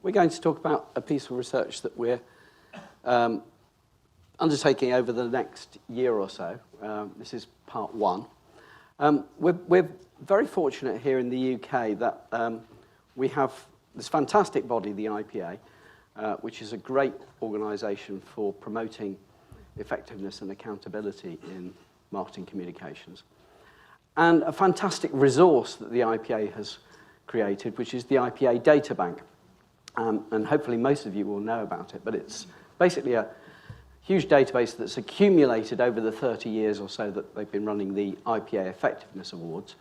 We're going to talk about a piece of research that we're undertaking over the next year or so. This is part one. We're very fortunate here in the UK that we have this fantastic body, the IPA, which is a great organisation for promoting effectiveness and accountability in marketing communications. And a fantastic resource that the IPA has created, which is the IPA Data Bank. And hopefully most of you will know about it, but it's basically a huge database that's accumulated over the 30 years or so that they've been running the IPA Effectiveness Awards.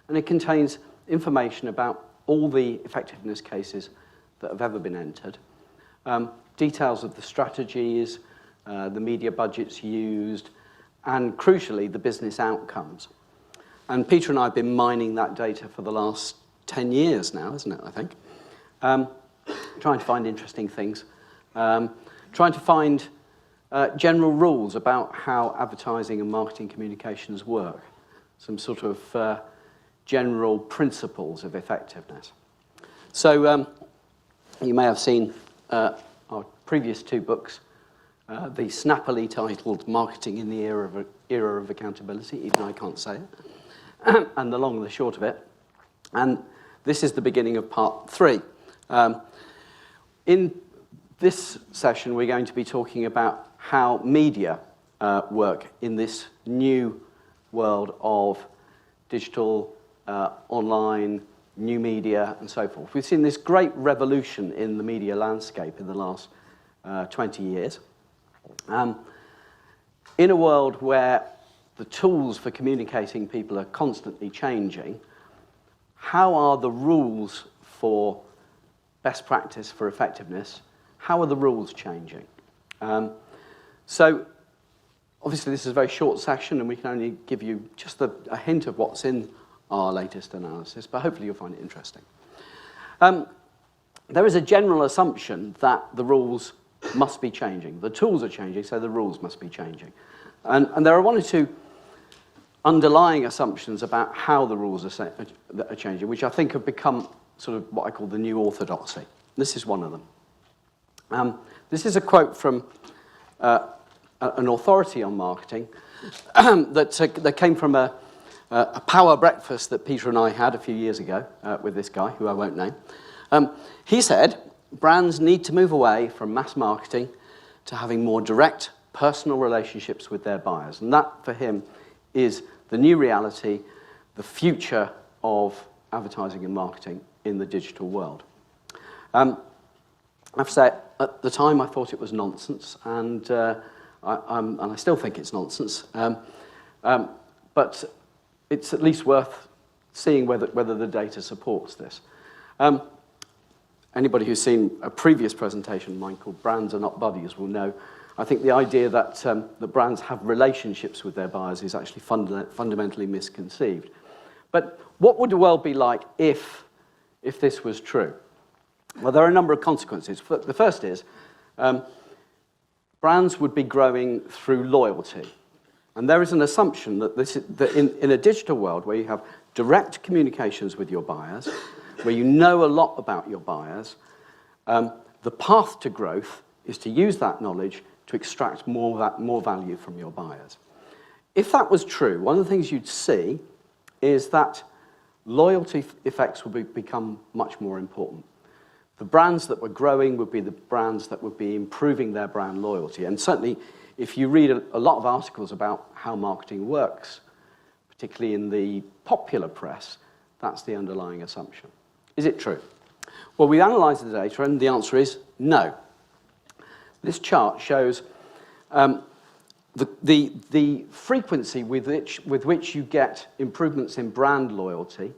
And it contains information about all the effectiveness cases that have ever been entered, details of the strategies, the media budgets used, and crucially, the business outcomes. And Peter and I have been mining that data for the last 10 years now, isn't it, I think? Trying to find interesting things, trying to find general rules about how advertising and marketing communications work, some sort of general principles of effectiveness. So you may have seen our previous two books, the snappily titled Marketing in the Era of Accountability, even I can't say it, and the long and the short of it. And this is the beginning of part three. In this session, we're going to be talking about how media work in this new world of digital, online, new media, and so forth. We've seen this great revolution in the media landscape in the last 20 years. In a world where the tools for communicating people are constantly changing, how are the rules for best practice for effectiveness, how are the rules changing? So obviously this is a very short session and we can only give you just a hint of what's in our latest analysis, but hopefully you'll find it interesting. There is a general assumption that the rules must be changing. The tools are changing, so the rules must be changing. And there are one or two underlying assumptions about how the rules are changing, which I think have become sort of what I call the new orthodoxy. This is one of them. This is a quote from an authority on marketing that came from a power breakfast that Peter and I had a few years ago with this guy, who I won't name. He said, brands need to move away from mass marketing to having more direct personal relationships with their buyers. And that, for him, is the new reality, the future of advertising and marketing in the digital world. I have to say, at the time I thought it was nonsense, and I still think it's nonsense. But it's at least worth seeing whether the data supports this. Anybody who's seen a previous presentation of mine called Brands Are Not Buddies will know, I think the idea that brands have relationships with their buyers is actually fundamentally misconceived. But what would the world be like if this was true? Well, there are a number of consequences. The first is brands would be growing through loyalty. And there is an assumption that in a digital world where you have direct communications with your buyers, where you know a lot about your buyers, the path to growth is to use that knowledge to extract more value from your buyers. If that was true, one of the things you'd see is that loyalty effects would become much more important. The brands that were growing would be the brands that would be improving their brand loyalty. And certainly, if you read a lot of articles about how marketing works, particularly in the popular press, that's the underlying assumption. Is it true? Well, we analysed the data, and the answer is no. This chart shows the frequency with which you get improvements in brand loyalty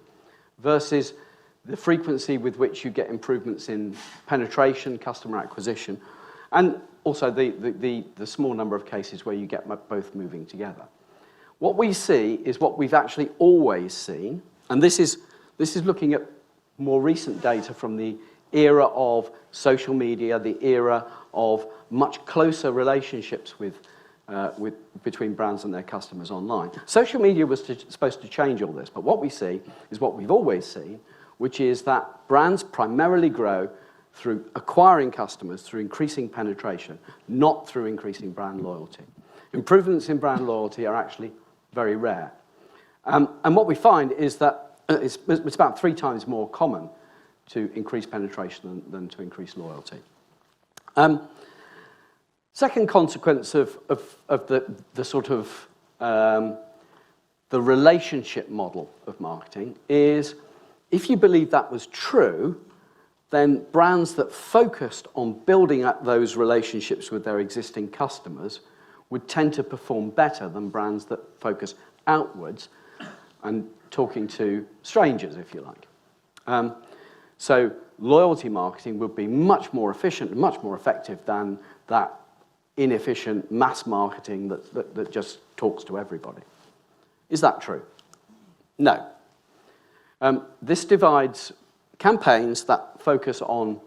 versus the frequency with which you get improvements in penetration, customer acquisition, and also the small number of cases where you get both moving together. What we see is what we've actually always seen, and this is looking at more recent data from the era of social media, the era of much closer relationships between brands and their customers online. Social media was supposed to change all this, but what we see is what we've always seen, which is that brands primarily grow through acquiring customers, through increasing penetration, not through increasing brand loyalty. Improvements in brand loyalty are actually very rare. And what we find is that it's about 3 times more common to increase penetration than to increase loyalty. Second consequence of the sort of the relationship model of marketing is, if you believe that was true, then brands that focused on building up those relationships with their existing customers would tend to perform better than brands that focus outwards and talking to strangers, if you like. So loyalty marketing would be much more efficient and much more effective than that inefficient mass marketing that just talks to everybody. Is that true? No. This divides campaigns that focus on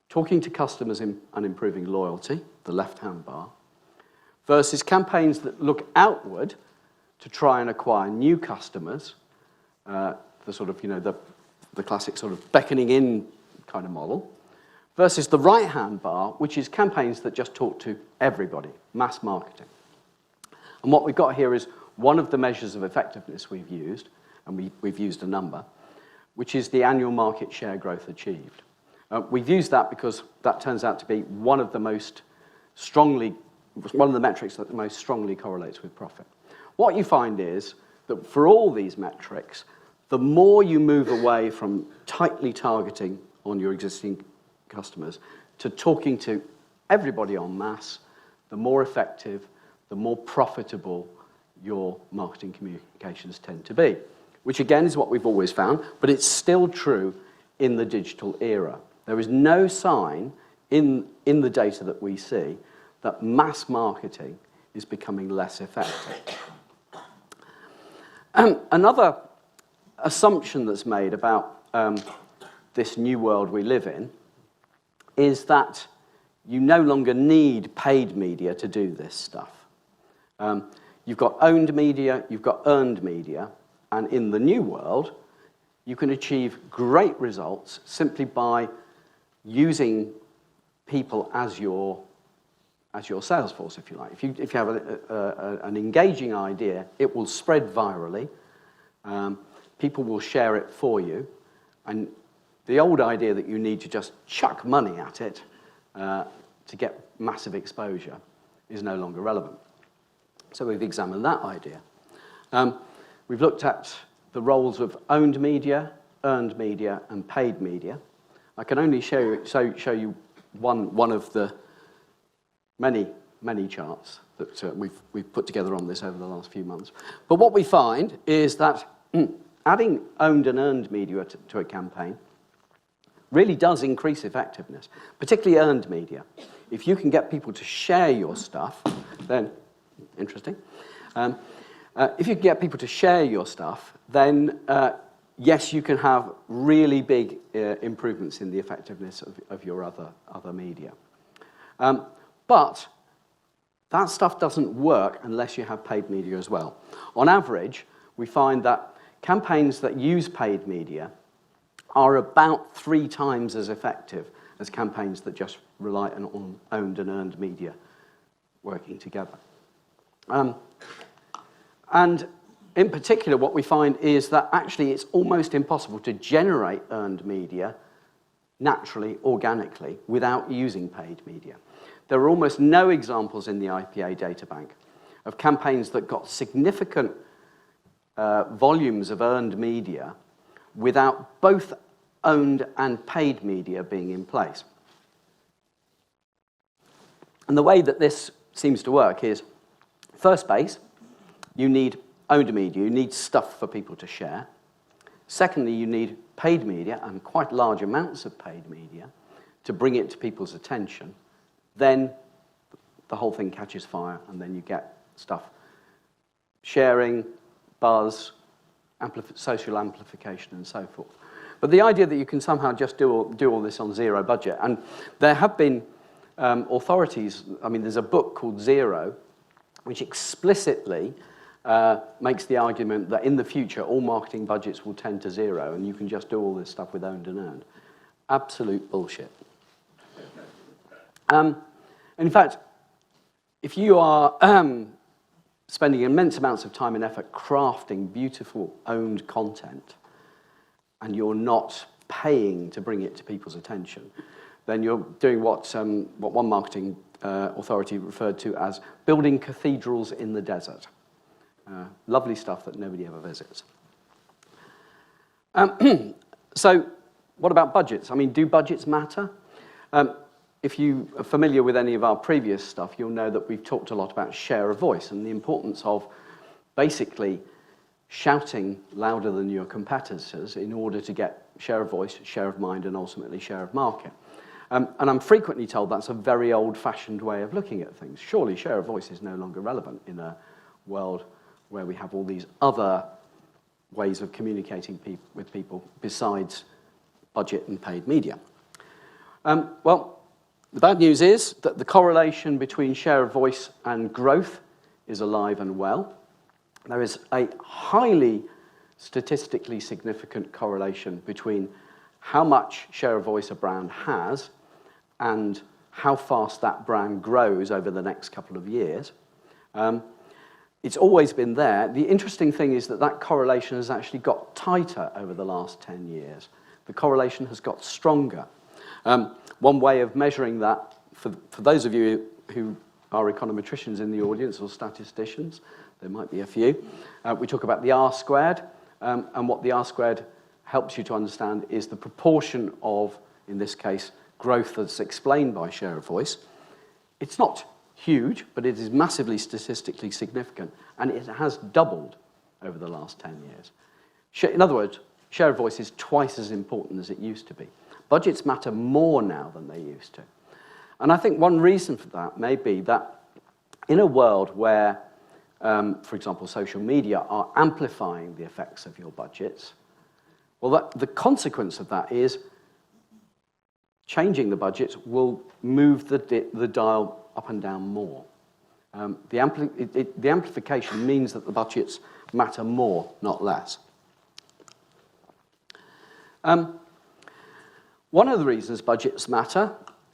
talking to customers and improving loyalty, the left-hand bar, versus campaigns that look outward to try and acquire new customers, the sort of, the classic sort of beckoning in kind of model, versus the right-hand bar, which is campaigns that just talk to everybody, mass marketing. And what we've got here is one of the measures of effectiveness we've used, and we've used a number, which is the annual market share growth achieved. We've used that because that turns out to be one of the metrics that most strongly correlates with profit. What you find is that for all these metrics, the more you move away from tightly targeting on your existing customers to talking to everybody en masse, the more effective, the more profitable your marketing communications tend to be, which again is what we've always found, but it's still true in the digital era. There is no sign in the data that we see that mass marketing is becoming less effective. Another assumption that's made about this new world we live in is that you no longer need paid media to do this stuff. You've got owned media, you've got earned media, and in the new world, you can achieve great results simply by using people as your sales force, if you like. If you have an engaging idea, it will spread virally. People will share it for you, and the old idea that you need to just chuck money at it to get massive exposure is no longer relevant. So we've examined that idea. We've looked at the roles of owned media, earned media, and paid media. I can only show you one of the many charts that we've put together on this over the last few months. But what we find is that adding owned and earned media to a campaign really does increase effectiveness, particularly earned media. If you can get people to share your stuff, then, interesting. If you can get people to share your stuff, then yes, you can have really big improvements in the effectiveness of your other media. But that stuff doesn't work unless you have paid media as well. On average, we find that campaigns that use paid media are about 3 times as effective as campaigns that just rely on owned and earned media working together. And in particular, what we find is that actually it's almost impossible to generate earned media naturally, organically, without using paid media. There are almost no examples in the IPA data bank of campaigns that got significant volumes of earned media without both owned and paid media being in place. And the way that this seems to work is, first base, you need owned media, you need stuff for people to share. Secondly, you need paid media, and quite large amounts of paid media, to bring it to people's attention. Then the whole thing catches fire, and then you get stuff sharing, buzz, social amplification, and so forth. But the idea that you can somehow just do all this on zero budget, and there have been authorities, there's a book called Zero, which explicitly makes the argument that in the future all marketing budgets will tend to zero, and you can just do all this stuff with owned and earned. Absolute bullshit. In fact, if you are spending immense amounts of time and effort crafting beautiful owned content, and you're not paying to bring it to people's attention, then you're doing what one marketing authority referred to as building cathedrals in the desert. Lovely stuff that nobody ever visits. So what about budgets? I mean, do budgets matter? If you are familiar with any of our previous stuff, you'll know that we've talked a lot about share of voice and the importance of basically shouting louder than your competitors in order to get share of voice, share of mind, and ultimately share of market. And I'm frequently told that's a very old-fashioned way of looking at things. Surely share of voice is no longer relevant in a world where we have all these other ways of communicating with people besides budget and paid media. Well, the bad news is that the correlation between share of voice and growth is alive and well. There is a highly statistically significant correlation between how much share of voice a brand has and how fast that brand grows over the next couple of years. It's always been there. The interesting thing is that that correlation has actually got tighter over the last 10 years. The correlation has got stronger. One way of measuring that, for those of you who are econometricians in the audience or statisticians, there might be a few, we talk about the R-squared, and what the R-squared helps you to understand is the proportion of, in this case, growth that's explained by share of voice. It's not huge, but it is massively statistically significant, and it has doubled over the last 10 years. In other words, share of voice is twice as important as it used to be. Budgets matter more now than they used to. And I think one reason for that may be that in a world where, for example, social media are amplifying the effects of your budgets, well, the consequence of that is changing the budgets will move the dial up and down more. The amplification means that the budgets matter more, not less. One of the reasons budgets matter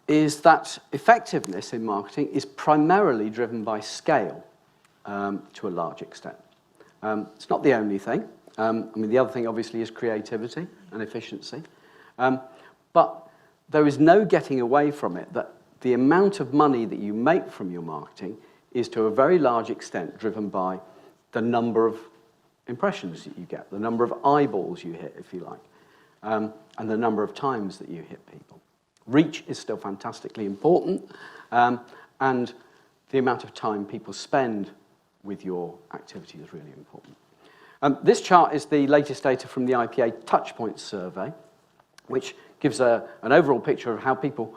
is that effectiveness in marketing is primarily driven by scale to a large extent. It's not the only thing. I mean, the other thing, obviously, is creativity and efficiency. But there is no getting away from it that the amount of money that you make from your marketing is to a very large extent driven by the number of impressions that you get, the number of eyeballs you hit, if you like, and the number of times that you hit people. Reach is still fantastically important, and the amount of time people spend with your activity is really important. This chart is the latest data from the IPA Touchpoints survey, which gives an overall picture of how people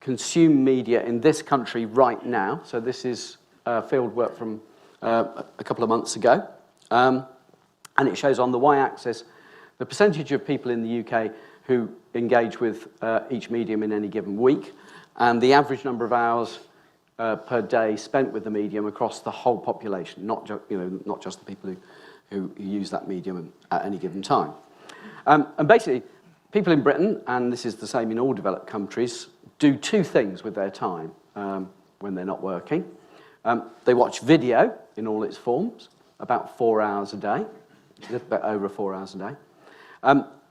consume media in this country right now. So this is field work from a couple of months ago. And it shows on the y-axis the percentage of people in the UK who engage with each medium in any given week, and the average number of hours per day spent with the medium across the whole population, not just the people who use that medium at any given time. And basically, people in Britain, and this is the same in all developed countries, do two things with their time when they're not working. They watch video in all its forms, about 4 hours a day, a little bit over 4 hours a day.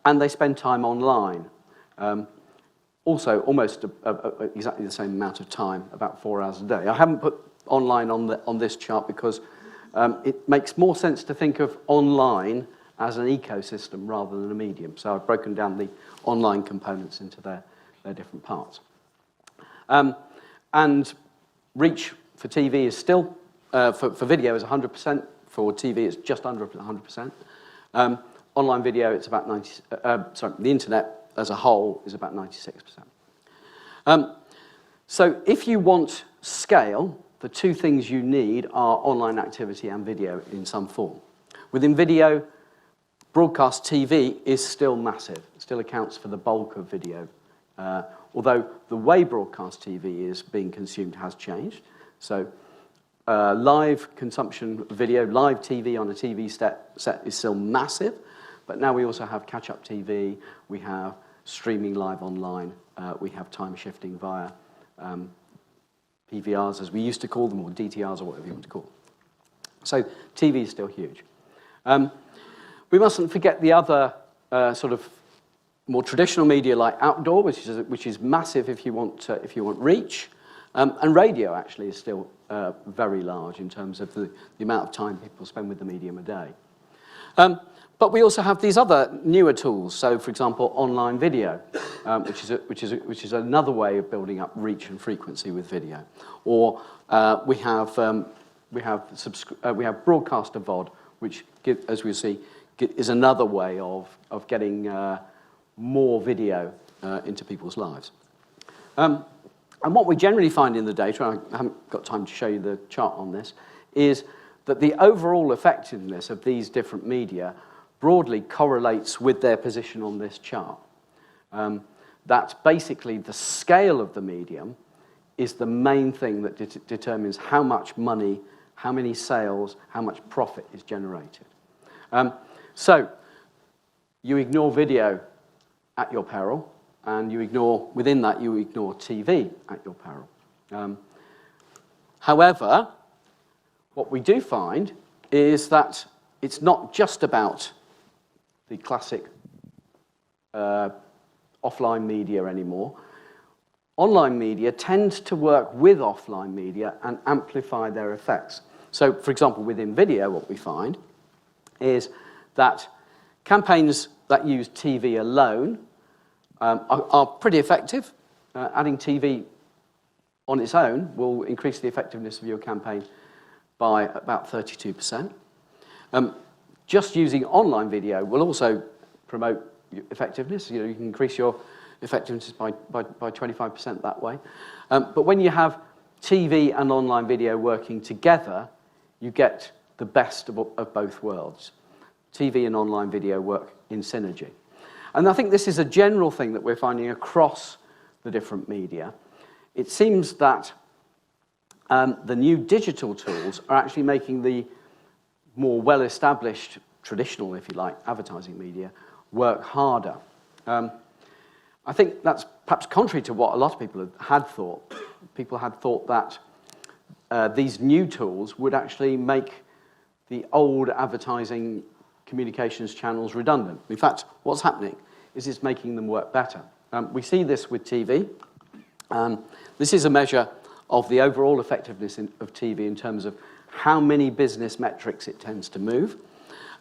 And they spend time online. Also, almost exactly the same amount of time, about 4 hours a day. I haven't put online on this chart because it makes more sense to think of online as an ecosystem rather than a medium. So I've broken down the online components into their different parts. And reach for TV is still, for video is 100%. For TV, it's just under 100%. Online video, it's about 90%. The internet as a whole is about 96%. So if you want scale, the two things you need are online activity and video in some form. Within video, broadcast TV is still massive. It still accounts for the bulk of video. Although the way broadcast TV is being consumed has changed. So live consumption of video, live TV on a TV set is still massive. But now we also have catch-up TV, we have streaming live online. We have time shifting via PVRs, as we used to call them, or DTRs, or whatever you want to call them. So TV is still huge. We mustn't forget the other sort of more traditional media like outdoor, which is massive if you want reach, and radio actually is still very large in terms of the amount of time people spend with the medium a day. But we also have these other newer tools. So, for example, online video, which is another way of building up reach and frequency with video. Or we have broadcaster VOD, which, as we'll see, is another way of getting more video into people's lives. And what we generally find in the data, I haven't got time to show you the chart on this, is that the overall effectiveness of these different media broadly correlates with their position on this chart. That basically the scale of the medium is the main thing that determines how much money, how many sales, how much profit is generated. So you ignore video at your peril, and within that you ignore TV at your peril. However, what we do find is that it's not just about the classic offline media anymore. Online media tends to work with offline media and amplify their effects. So, for example, within video, what we find is that campaigns that use TV alone are pretty effective. Adding TV on its own will increase the effectiveness of your campaign by about 32%. Just using online video will also promote effectiveness. You can increase your effectiveness by 25% that way. But when you have TV and online video working together, you get the best of both worlds. TV and online video work in synergy. And I think this is a general thing that we're finding across the different media. It seems that the new digital tools are actually making the more well-established, traditional, if you like, advertising media work harder. I think that's perhaps contrary to what a lot of people had thought. People had thought that these new tools would actually make the old advertising communications channels redundant. In fact, what's happening is it's making them work better. We see this with TV. This is a measure of the overall effectiveness of TV in terms of how many business metrics it tends to move.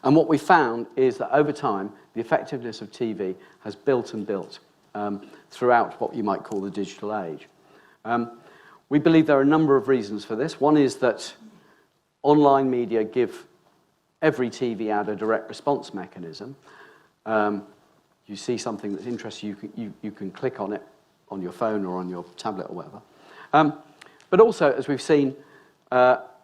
And what we found is that over time, the effectiveness of TV has built and built throughout what you might call the digital age. We believe there are a number of reasons for this. One is that online media give every TV ad a direct response mechanism. You see something that interests you, you can click on it on your phone or on your tablet or whatever. But also, as we've seen,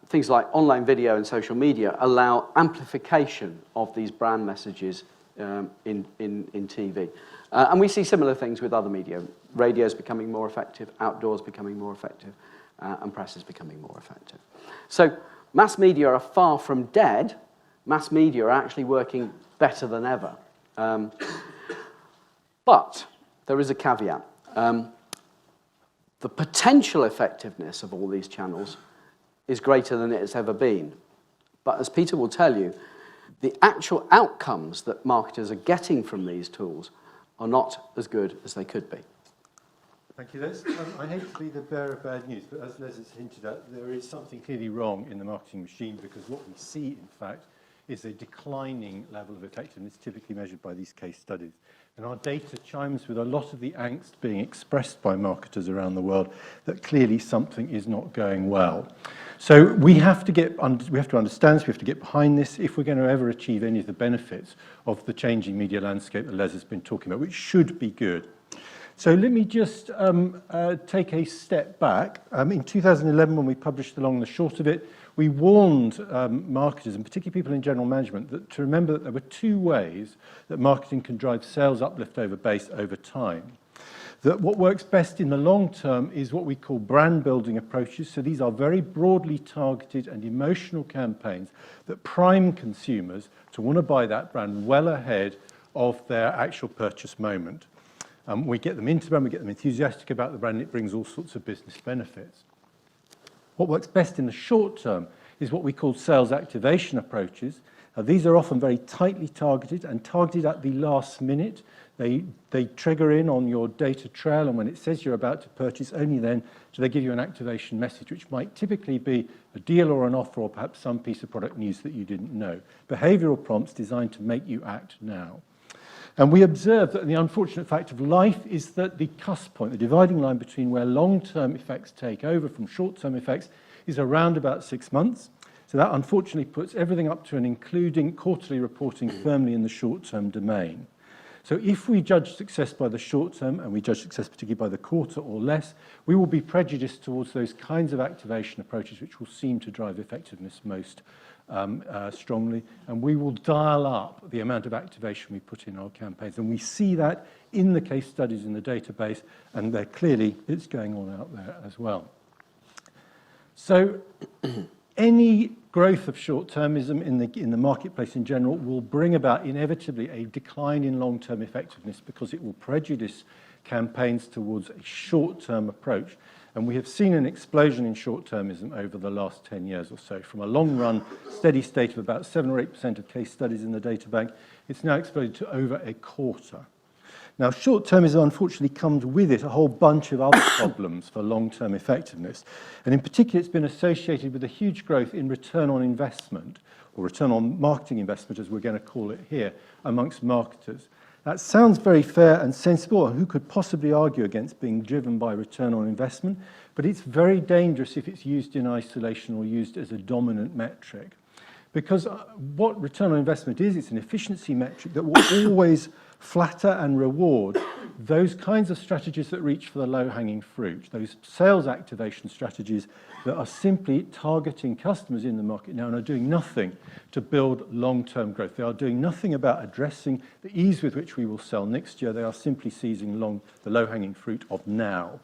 things like online video and social media allow amplification of these brand messages in TV. And we see similar things with other media. Radio is becoming more effective, outdoors becoming more effective, and press is becoming more effective. So mass media are far from dead. Mass media are actually working better than ever. But there is a caveat. The potential effectiveness of all these channels is greater than it has ever been. But as Peter will tell you, the actual outcomes that marketers are getting from these tools are not as good as they could be. Thank you, Les. I hate to be the bearer of bad news, but as Les has hinted at, there is something clearly wrong in the marketing machine, because what we see, in fact, is a declining level of effectiveness, typically measured by these case studies. And our data chimes with a lot of the angst being expressed by marketers around the world that clearly something is not going well. So we have to understand, so we have to get behind this if we're going to ever achieve any of the benefits of the changing media landscape that Les has been talking about, which should be good. So let me just take a step back. In 2011, when we published The Long and the Short of It, we warned marketers, and particularly people in general management, to remember that there were two ways that marketing can drive sales uplift over base over time. That what works best in the long term is what we call brand building approaches. So these are very broadly targeted and emotional campaigns that prime consumers to want to buy that brand well ahead of their actual purchase moment. We get them into the brand, we get them enthusiastic about the brand, and it brings all sorts of business benefits. What works best in the short term is what we call sales activation approaches. These are often very tightly targeted and targeted at the last minute. They trigger in on your data trail, and when it says you're about to purchase, only then do they give you an activation message, which might typically be a deal or an offer or perhaps some piece of product news that you didn't know. Behavioral prompts designed to make you act now. And we observe that the unfortunate fact of life is that the cusp point, the dividing line between where long-term effects take over from short-term effects, is around about 6 months. So that unfortunately puts everything up to and including quarterly reporting firmly in the short-term domain. So if we judge success by the short term, and we judge success particularly by the quarter or less, we will be prejudiced towards those kinds of activation approaches which will seem to drive effectiveness most strongly, and we will dial up the amount of activation we put in our campaigns. And we see that in the case studies in the database, and they're clearly, it's going on out there as well. So any growth of short-termism in the marketplace in general will bring about inevitably a decline in long-term effectiveness because it will prejudice campaigns towards a short-term approach. And we have seen an explosion in short-termism over the last 10 years or so. From a long-run steady state of about 7 or 8% of case studies in the data bank, it's now exploded to over a quarter. Now, short-termism unfortunately comes with it a whole bunch of other problems for long-term effectiveness. And in particular, it's been associated with a huge growth in return on investment, or return on marketing investment, as we're going to call it here, amongst marketers. That sounds very fair and sensible, and who could possibly argue against being driven by return on investment? But it's very dangerous if it's used in isolation or used as a dominant metric. Because what return on investment is, it's an efficiency metric that will always flatter and reward those kinds of strategies that reach for the low-hanging fruit, those sales activation strategies that are simply targeting customers in the market now and are doing nothing to build long-term growth. They are doing nothing about addressing the ease with which we will sell next year. They are simply seizing the low-hanging fruit of now.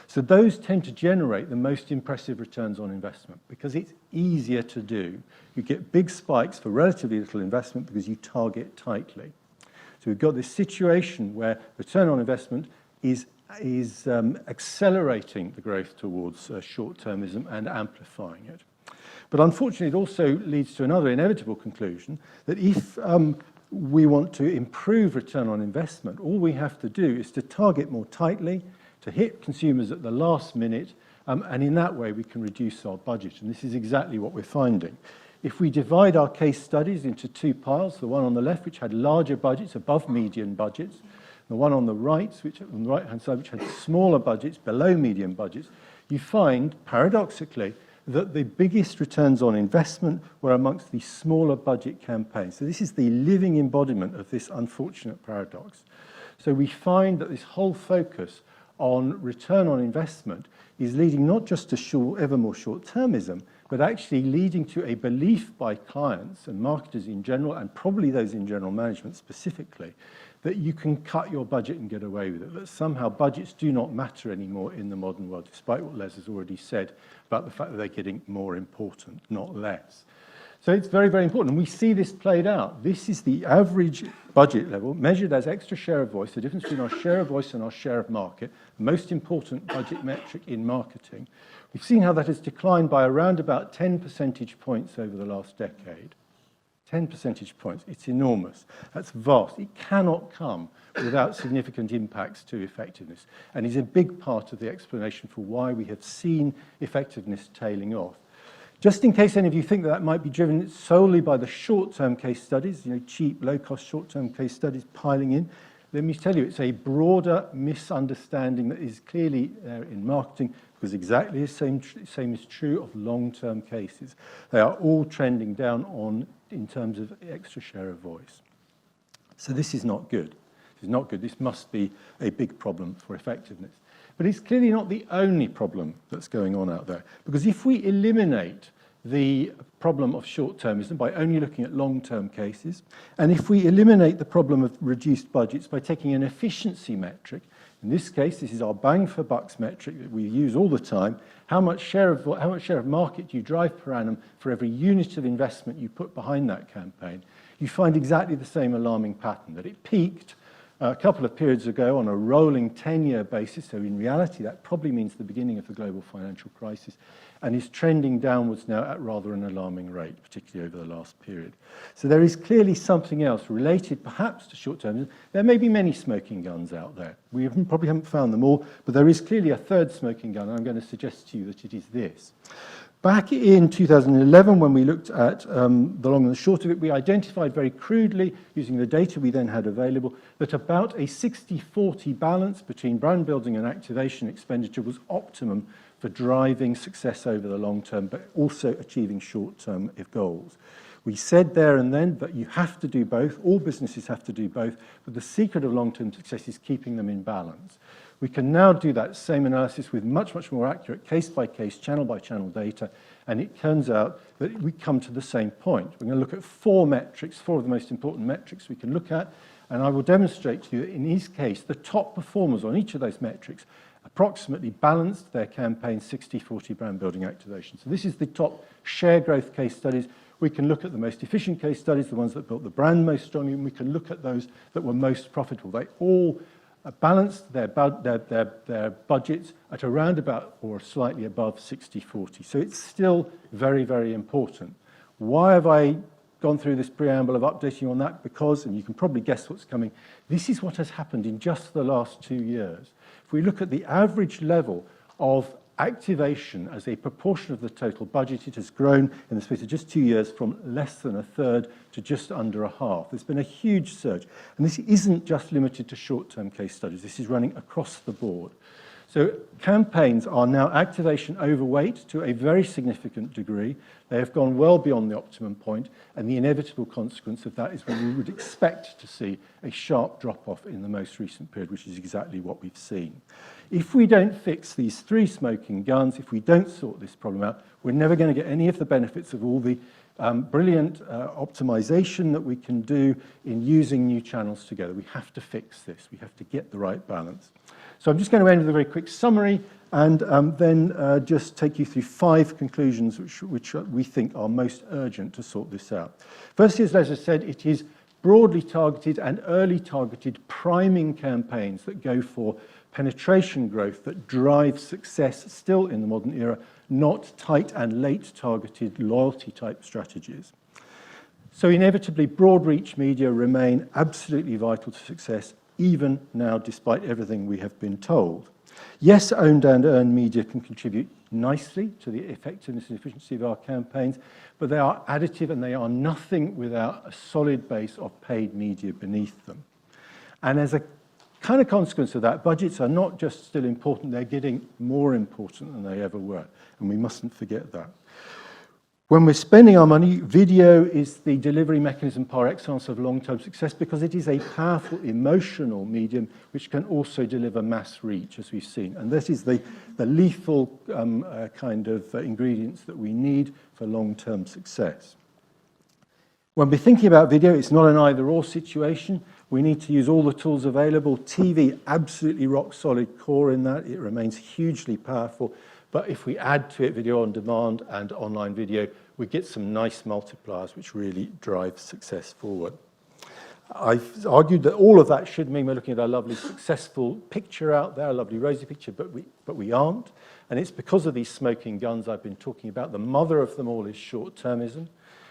So those tend to generate the most impressive returns on investment because it's easier to do. You get big spikes for relatively little investment because you target tightly. So we've got this situation where return on investment is accelerating the growth towards short-termism and amplifying it. But unfortunately, it also leads to another inevitable conclusion that if we want to improve return on investment, all we have to do is to target more tightly, to hit consumers at the last minute, and in that way we can reduce our budget. And this is exactly what we're finding. If we divide our case studies into two piles, the one on the left, which had larger budgets, above median budgets, the one on the right, which on the right-hand side, which had smaller budgets, below median budgets, you find, paradoxically, that the biggest returns on investment were amongst the smaller budget campaigns. So this is the living embodiment of this unfortunate paradox. So we find that this whole focus on return on investment is leading not just to ever more short-termism, but actually leading to a belief by clients and marketers in general, and probably those in general management specifically, that you can cut your budget and get away with it, that somehow budgets do not matter anymore in the modern world, despite what Les has already said about the fact that they're getting more important, not less. So it's very, very important. And we see this played out. This is the average budget level measured as extra share of voice, the difference between our share of voice and our share of market, the most important budget metric in marketing. We've seen how that has declined by around about 10 percentage points over the last decade. 10 percentage points. It's enormous. That's vast. It cannot come without significant impacts to effectiveness, and is a big part of the explanation for why we have seen effectiveness tailing off. Just in case any of you think that might be driven solely by the short-term case studies, cheap, low-cost short-term case studies piling in, let me tell you, it's a broader misunderstanding that is clearly there in marketing, because exactly the same is true of long-term cases. They are all trending down in terms of extra share of voice. So this is not good. This is not good. This must be a big problem for effectiveness. But it's clearly not the only problem that's going on out there. Because if we eliminate the problem of short-termism by only looking at long-term cases, and if we eliminate the problem of reduced budgets by taking an efficiency metric, in this case, this is our bang for bucks metric that we use all the time, how much share of market you drive per annum for every unit of investment you put behind that campaign, you find exactly the same alarming pattern, that it peaked a couple of periods ago on a rolling 10-year basis, so in reality that probably means the beginning of the global financial crisis, and is trending downwards now at rather an alarming rate, particularly over the last period. So there is clearly something else related perhaps to short-termism. There may be many smoking guns out there. We probably haven't found them all, but there is clearly a third smoking gun, and I'm going to suggest to you that it is this. Back in 2011, when we looked at the long and the short of it, we identified very crudely, using the data we then had available, that about a 60-40 balance between brand building and activation expenditure was optimum for driving success over the long term, but also achieving short-term goals. We said there and then that you have to do both, all businesses have to do both, but the secret of long-term success is keeping them in balance. We can now do that same analysis with much, much more accurate case-by-case, channel-by-channel data, and it turns out that we come to the same point. We're going to look at four metrics, four of the most important metrics we can look at, and I will demonstrate to you that in each case, the top performers on each of those metrics approximately balanced their campaign 60-40 brand building activation. So this is the top share growth case studies. We can look at the most efficient case studies, the ones that built the brand most strongly, and we can look at those that were most profitable. They all balanced their budgets at around about or slightly above 60-40. So it's still very, very important. Why have I gone through this preamble of updating on that? Because, and you can probably guess what's coming, this is what has happened in just the last 2 years. If we look at the average level of activation as a proportion of the total budget, it has grown in the space of just 2 years from less than a third to just under a half. There's been a huge surge. And this isn't just limited to short-term case studies. This is running across the board. So campaigns are now activation overweight to a very significant degree. They have gone well beyond the optimum point, and the inevitable consequence of that is when we would expect to see a sharp drop-off in the most recent period, which is exactly what we've seen. If we don't fix these three smoking guns, if we don't sort this problem out, we're never going to get any of the benefits of all the brilliant optimization that we can do in using new channels together. We have to fix this. We have to get the right balance. So I'm just going to end with a very quick summary and then just take you through 5 conclusions which we think are most urgent to sort this out. First is, as I said, it is broadly targeted and early targeted priming campaigns that go for penetration growth that drive success still in the modern era, not tight and late targeted loyalty type strategies. So inevitably, broad reach media remain absolutely vital to success, even now, despite everything we have been told. Yes, owned and earned media can contribute nicely to the effectiveness and efficiency of our campaigns, but they are additive and they are nothing without a solid base of paid media beneath them. And as a kind of consequence of that, budgets are not just still important, they're getting more important than they ever were, and we mustn't forget that. When we're spending our money, video is the delivery mechanism par excellence of long-term success because it is a powerful emotional medium which can also deliver mass reach, as we've seen. And this is the lethal kind of ingredients that we need for long-term success. When we're thinking about video, it's not an either-or situation. We need to use all the tools available. TV, absolutely rock-solid core in that. It remains hugely powerful. But if we add to it video on demand and online video, we get some nice multipliers which really drive success forward. I've argued that all of that should mean we're looking at a lovely successful picture out there, a lovely rosy picture, but we aren't. And it's because of these smoking guns I've been talking about. The mother of them all is short-termism.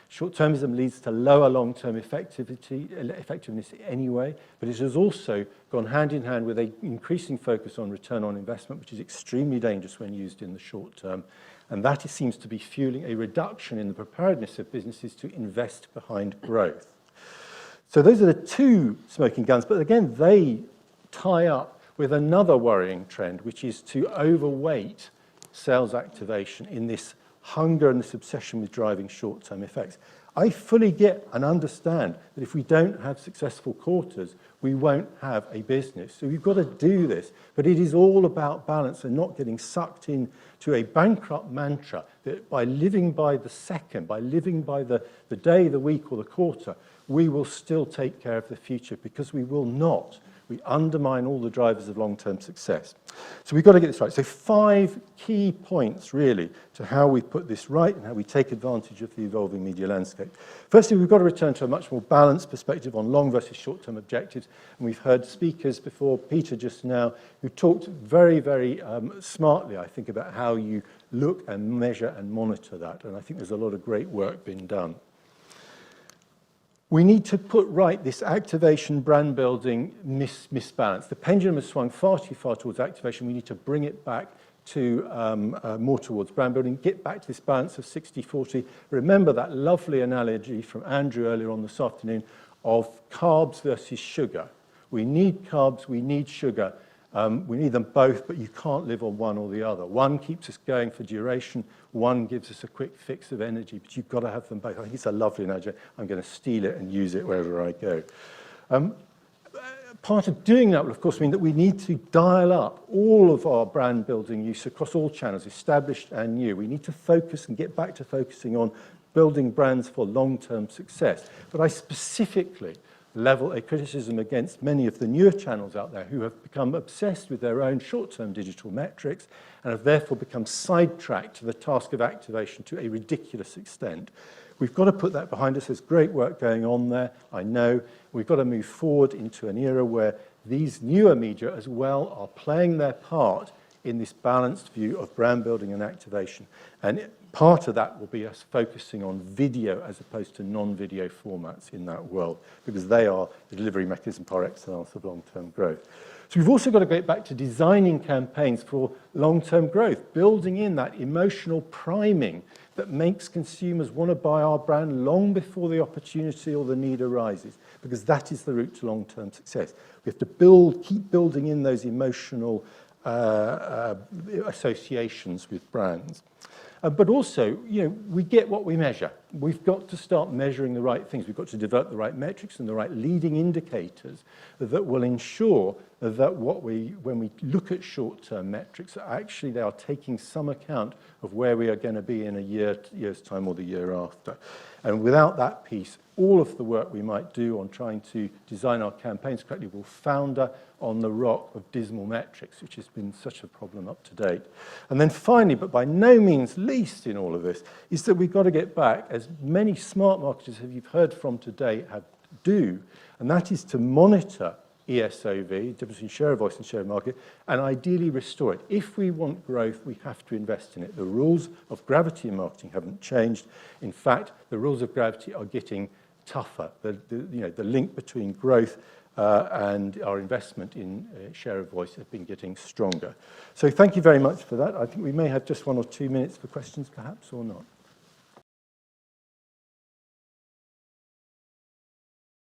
Short-termism leads to lower long-term effectiveness anyway, but it has also gone hand in hand with an increasing focus on return on investment, which is extremely dangerous when used in the short term. And that seems to be fueling a reduction in the preparedness of businesses to invest behind growth. So those are the 2 smoking guns, but again, they tie up with another worrying trend, which is to overweight sales activation in this hunger and this obsession with driving short-term effects. I fully get and understand that if we don't have successful quarters, we won't have a business. So we've got to do this. But it is all about balance and not getting sucked into a bankrupt mantra that by living by the second, by living by the day, the week, or the quarter, we will still take care of the future, because we will not we undermine all the drivers of long-term success. So we've got to get this right. So 5 key points, really, to how we put this right and how we take advantage of the evolving media landscape. Firstly, we've got to return to a much more balanced perspective on long versus short-term objectives. And we've heard speakers before, Peter just now, who talked very, very smartly, I think, about how you look and measure and monitor that. And I think there's a lot of great work being done. We need to put right this activation brand building misbalance. The pendulum has swung far too far towards activation. We need to bring it back to more towards brand building, get back to this balance of 60-40. Remember that lovely analogy from Andrew earlier on this afternoon of carbs versus sugar. We need carbs, we need sugar. We need them both, but you can't live on one or the other. One keeps us going for duration, one gives us a quick fix of energy, but you've got to have them both. I think it's a lovely analogy. I'm going to steal it and use it wherever I go. Part of doing that will, of course, mean that we need to dial up all of our brand building use across all channels, established and new. We need to focus and get back to focusing on building brands for long-term success. But I specifically level a criticism against many of the newer channels out there who have become obsessed with their own short-term digital metrics and have therefore become sidetracked to the task of activation to a ridiculous extent. We've got to put that behind us. There's great work going on there, I know. We've got to move forward into an era where these newer media as well are playing their part in this balanced view of brand building and activation. And part of that will be us focusing on video as opposed to non-video formats in that world, because they are the delivery mechanism par excellence of long-term growth. So we've also got to get back to designing campaigns for long-term growth, building in that emotional priming that makes consumers want to buy our brand long before the opportunity or the need arises, because that is the route to long-term success. We have to keep building in those emotional associations with brands. But also, we get what we measure. We've got to start measuring the right things. We've got to develop the right metrics and the right leading indicators that will ensure that when we look at short-term metrics, actually they are taking some account of where we are going to be in a year's time or the year after. And without that piece, all of the work we might do on trying to design our campaigns correctly will founder on the rock of dismal metrics, which has been such a problem up to date. And then finally, but by no means least in all of this, is that we've got to get back, as many smart marketers have you've heard from today do, and that is to monitor ESOV, difference between share of voice and share of market, and ideally restore it. If we want growth, we have to invest in it. The rules of gravity in marketing haven't changed. In fact, the rules of gravity are getting tougher. The link between growth and our investment in share of voice have been getting stronger. So thank you very much for that. I think we may have just 1 or 2 minutes for questions, perhaps, or not.